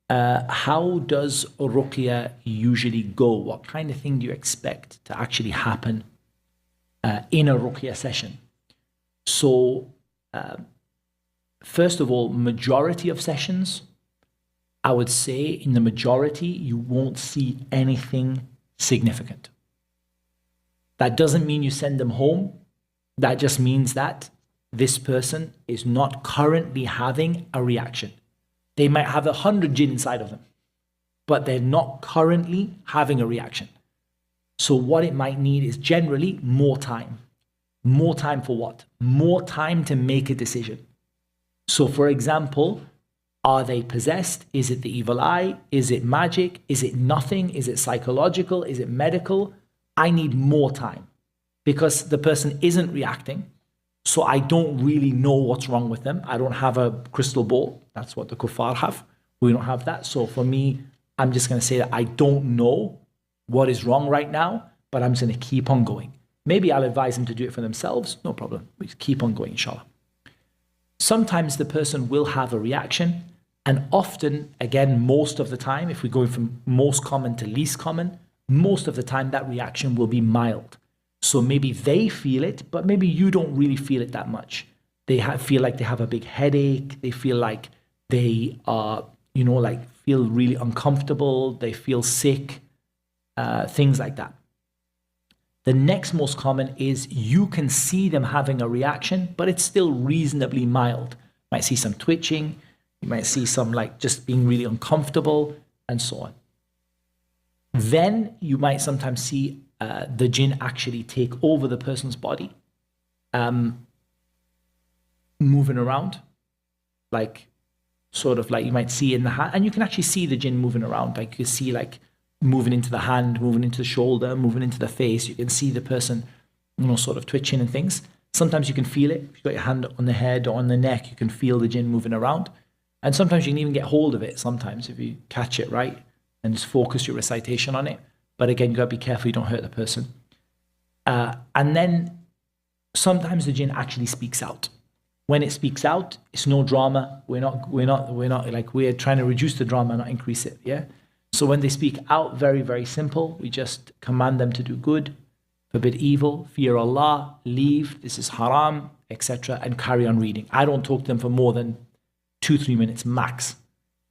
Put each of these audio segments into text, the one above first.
How does ruqya usually go? What kind of thing do you expect to actually happen in a ruqya session? So, first of all, majority of sessions, I would say in the majority, you won't see anything significant. That doesn't mean you send them home. That just means that this person is not currently having a reaction. They might have 100 jinn inside of them, but they're not currently having a reaction. So what it might need is generally more time. More time for what? More time to make a decision. So for example, are they possessed? Is it the evil eye? Is it magic? Is it nothing? Is it psychological? Is it medical? I need more time because the person isn't reacting. So I don't really know what's wrong with them. I don't have a crystal ball. That's what the kuffar have. We don't have that. So for me, I'm just going to say that I don't know what is wrong right now, but I'm just going to keep on going. Maybe I'll advise them to do it for themselves. No problem. We keep on going, inshallah. Sometimes the person will have a reaction. And often, again, most of the time, if we're going from most common to least common, most of the time that reaction will be mild. So maybe they feel it, but maybe you don't really feel it that much. They feel like they have a big headache. They feel like they are, feel really uncomfortable. They feel sick, things like that. The next most common is you can see them having a reaction, but it's still reasonably mild. You might see some twitching. You might see some just being really uncomfortable and so on. Then you might sometimes see the jinn actually take over the person's body, moving around, you might see in the hand, and you can actually see the jinn moving around. You see moving into the hand, moving into the shoulder, moving into the face. You can see the person, sort of twitching and things. Sometimes you can feel it. If you've got your hand on the head or on the neck, you can feel the jinn moving around. And sometimes you can even get hold of it sometimes if you catch it right and just focus your recitation on it. But again, you got to be careful you don't hurt the person. And then sometimes the jinn actually speaks out. When it speaks out, it's no drama. We're trying to reduce the drama, not increase it. Yeah. So when they speak out, very, very simple. We just command them to do good, forbid evil, fear Allah, leave, this is haram, etc., and carry on reading. I don't talk to them for more than 2-3 minutes max.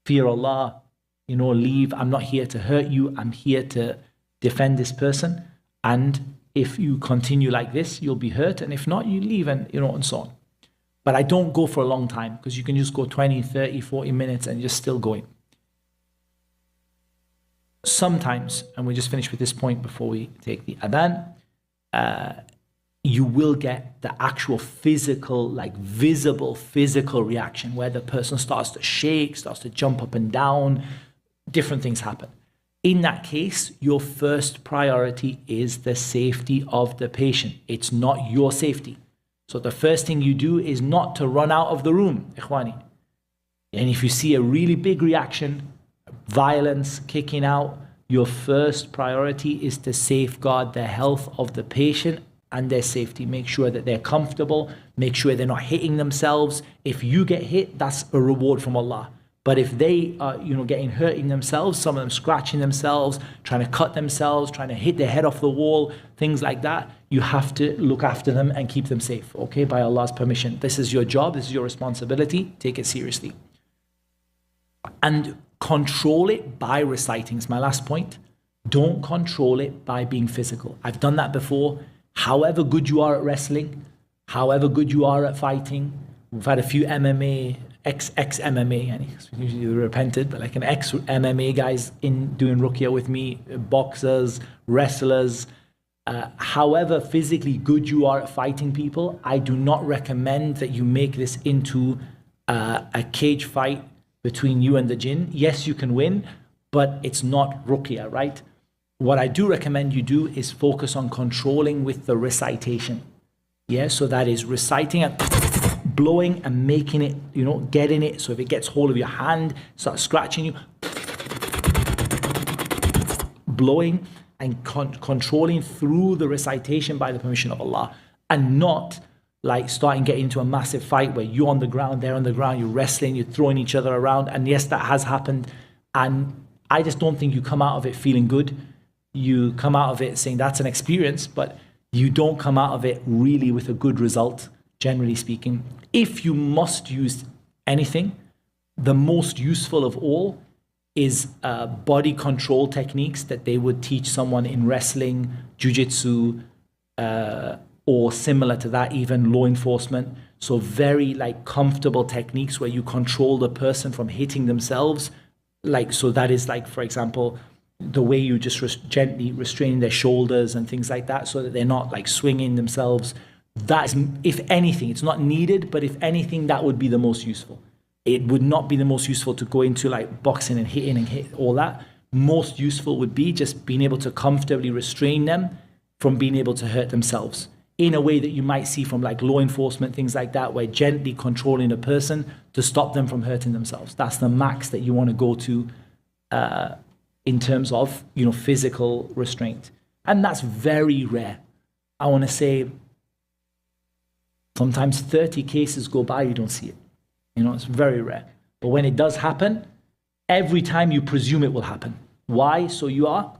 Fear Allah, leave. I'm not here to hurt you. I'm here to defend this person. And if you continue like this, you'll be hurt. And if not, you leave and, and so on. But I don't go for a long time because you can just go 20, 30, 40 minutes and you're still going. Sometimes, and we just finish with this point before we take the adhan, you will get the actual physical, visible physical reaction where the person starts to shake, starts to jump up and down, different things happen. In that case, your first priority is the safety of the patient. It's not your safety. So the first thing you do is not to run out of the room, ikhwani. And if you see a really big reaction, violence, kicking out, your first priority is to safeguard the health of the patient and their safety. Make sure that they're comfortable. Make sure they're not hitting themselves. If you get hit, that's a reward from Allah. But if they are, hurting themselves, some of them scratching themselves, trying to cut themselves, trying to hit their head off the wall, things like that, you have to look after them and keep them safe, okay, by Allah's permission. This is your job. This is your responsibility. Take it seriously. And control it by reciting. It's my last point. Don't control it by being physical. I've done that before. However good you are at wrestling, however good you are at fighting, we've had a few MMA, ex-MMA, and usually repented, but an ex-MMA guys in doing ruqya with me, boxers, wrestlers. However physically good you are at fighting people, I do not recommend that you make this into a cage fight between you and the jinn. Yes, you can win, but it's not ruqya, right? What I do recommend you do is focus on controlling with the recitation. Yeah, so that is reciting and blowing and making it, getting it. So if it gets hold of your hand, start scratching you, blowing and controlling through the recitation by the permission of Allah, and not starting to get into a massive fight where you're on the ground, they're on the ground, you're wrestling, you're throwing each other around. And yes, that has happened. And I just don't think you come out of it feeling good. You come out of it saying that's an experience, but you don't come out of it really with a good result, generally speaking. If you must use anything, the most useful of all is body control techniques that they would teach someone in wrestling, jiu-jitsu, or similar to that, even law enforcement. So very like comfortable techniques where you control the person from hitting themselves. Like, so that is like, for example, the way you just gently restrain their shoulders and things like that, so that they're not like swinging themselves. That is, if anything, it's not needed, but if anything, that would be the most useful. It would not be the most useful to go into like boxing and hit all that. Most useful would be just being able to comfortably restrain them from being able to hurt themselves in a way that you might see from like law enforcement, things like that, where gently controlling a person to stop them from hurting themselves. That's the max that you want to go to in terms of, physical restraint. And that's very rare. I want to say sometimes 30 cases go by, you don't see it. It's very rare. But when it does happen, every time you presume it will happen. Why? So you are,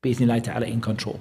bi-idhnillahi ta'ala, in control.